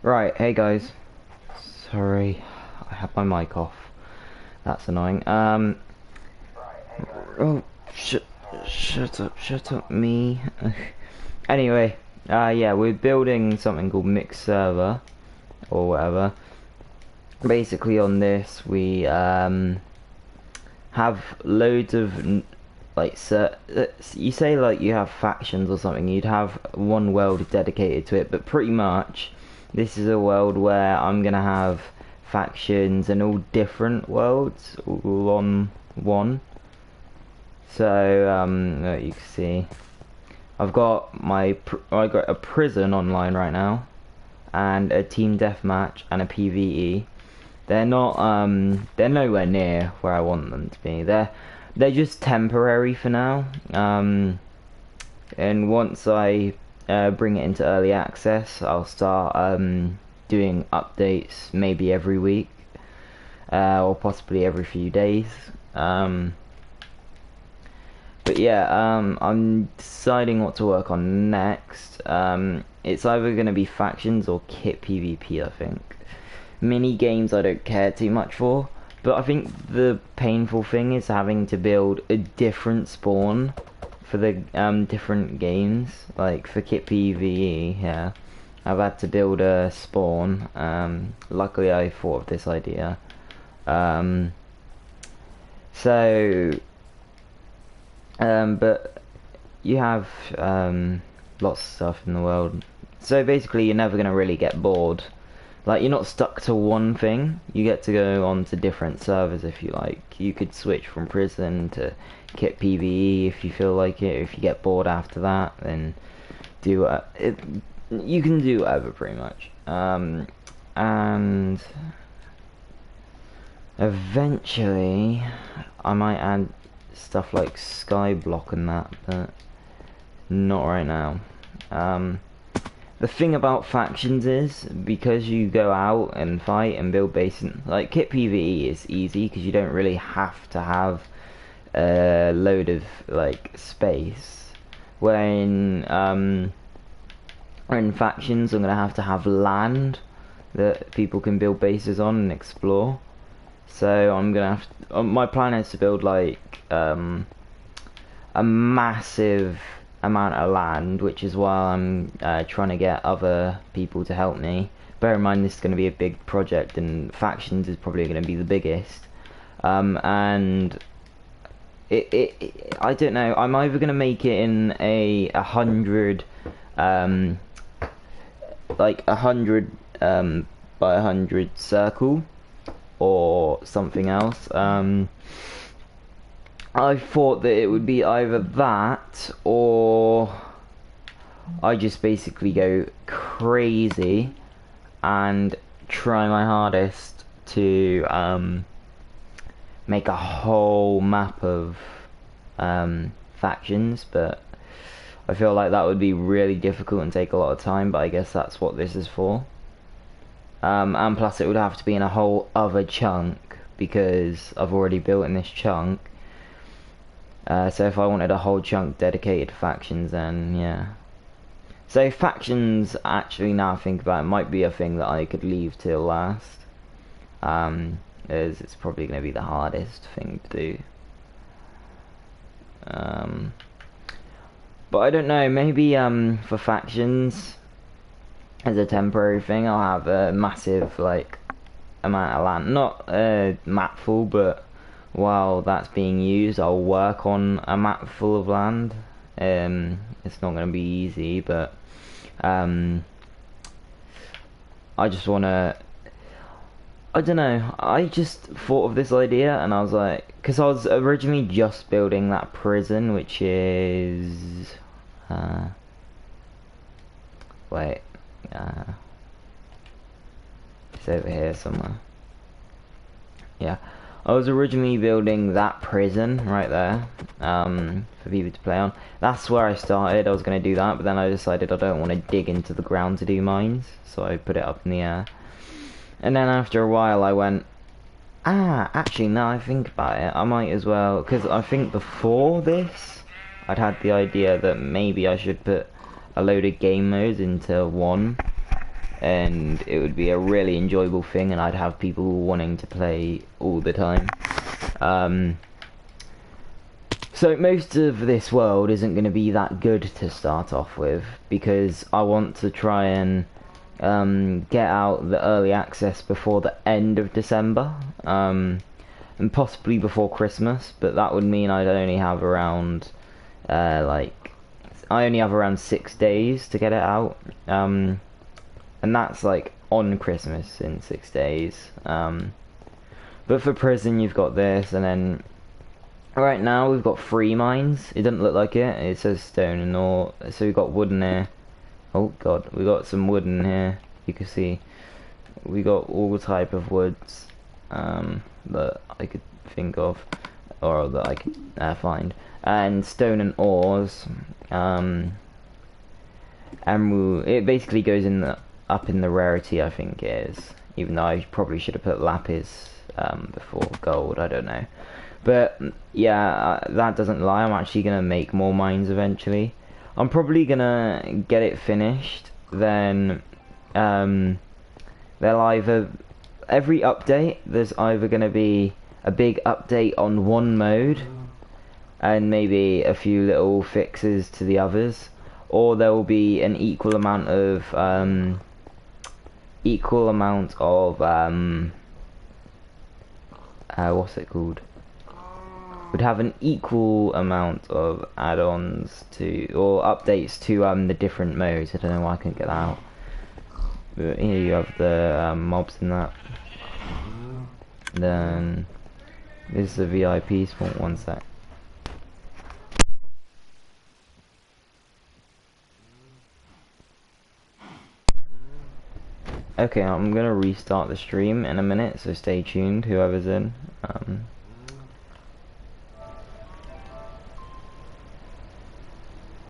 Right, hey guys. Sorry, I had my mic off. That's annoying. Oh, shut up, me. Anyway, yeah, we're building something called Mix Server, or whatever. Basically on this, we, have loads of, like, you say like you have factions or something, you'd have one world dedicated to it, but pretty much, this is a world where I'm gonna have factions and all different worlds all on one. So you can see I've got I got a prison online right now, and a team deathmatch and a PvE. They're not they're nowhere near where I want them to be. They're just temporary for now. And once I bring it into early access, I'll start doing updates maybe every week, or possibly every few days. But yeah, I'm deciding what to work on next. It's either going to be factions or kit PvP, I think. Mini games I don't care too much for, but I think the painful thing is having to build a different spawn for the different games. Like for kit PvE, yeah, I've had to build a spawn. Luckily I thought of this idea. But you have lots of stuff in the world, so basically you're never gonna really get bored. Like, you're not stuck to one thing. You get to go on to different servers if you like. You could switch from prison to kit PvE if you feel like it. If you get bored after that, then do you can do whatever pretty much. And eventually I might add stuff like Skyblock and that, but not right now. The thing about factions is, because you go out and fight and build bases, like kit PvE is easy because you don't really have to have a load of like space. When factions, I'm gonna have to have land that people can build bases on and explore. So I'm gonna have to, my plan is to build like a massive amount of land, which is why I'm trying to get other people to help me. Bear in mind this is going to be a big project, and factions is probably going to be the biggest. And I don't know. I'm either going to make it in a 100, like 100 by 100 circle, or something else. I thought that it would be either that, or I just basically go crazy and try my hardest to make a whole map of factions, but I feel like that would be really difficult and take a lot of time, but I guess that's what this is for. And plus it would have to be in a whole other chunk, because I've already built in this chunk. So if I wanted a whole chunk dedicated to factions, then yeah. So factions, actually, now I think about it, might be a thing that I could leave till last. As it's probably going to be the hardest thing to do. But I don't know, maybe for factions, as a temporary thing, I'll have a massive like amount of land. Not a map full, but while that's being used, I'll work on a map full of land. It's not going to be easy, but I just want to, I don't know, I just thought of this idea and I was like, because I was originally just building that prison, which is wait, it's over here somewhere. Yeah, I was originally building that prison right there, for people to play on. That's where I started. I was going to do that, but then I decided I don't want to dig into the ground to do mines, so I put it up in the air. And then after a while I went, actually now I think about it, I might as well, because I think before this, I'd had the idea that maybe I should put a load of game modes into one. and it would be a really enjoyable thing, and I'd have people wanting to play all the time. So most of this world isn't going to be that good to start off with, because I want to try and get out the early access before the end of December, and possibly before Christmas, but that would mean I'd only have around I only have around 6 days to get it out, and that's like on Christmas in 6 days. But for prison you've got this, and then right now we've got 3 mines. It doesn't look like it. It says stone and ore. So we've got wood in here. Oh god, we got some wood in here. You can see we got all type of woods that I could think of, or that I could find, and stone and ores. Emerald. It basically goes in the up in the rarity, I think it is. Even though I probably should have put lapis before gold. I don't know. But yeah, that doesn't lie. I'm actually gonna make more mines eventually. I'm probably gonna get it finished. Then they'll either every update there's either gonna be a big update on one mode and maybe a few little fixes to the others, or there will be an equal amount of what's it called? Would have an equal amount of add-ons to, or updates to the different modes. I don't know why I couldn't get that out. But here you have the mobs in that. Then this is the VIP spot. One sec. Okay, I'm gonna restart the stream in a minute, so stay tuned, whoever's in.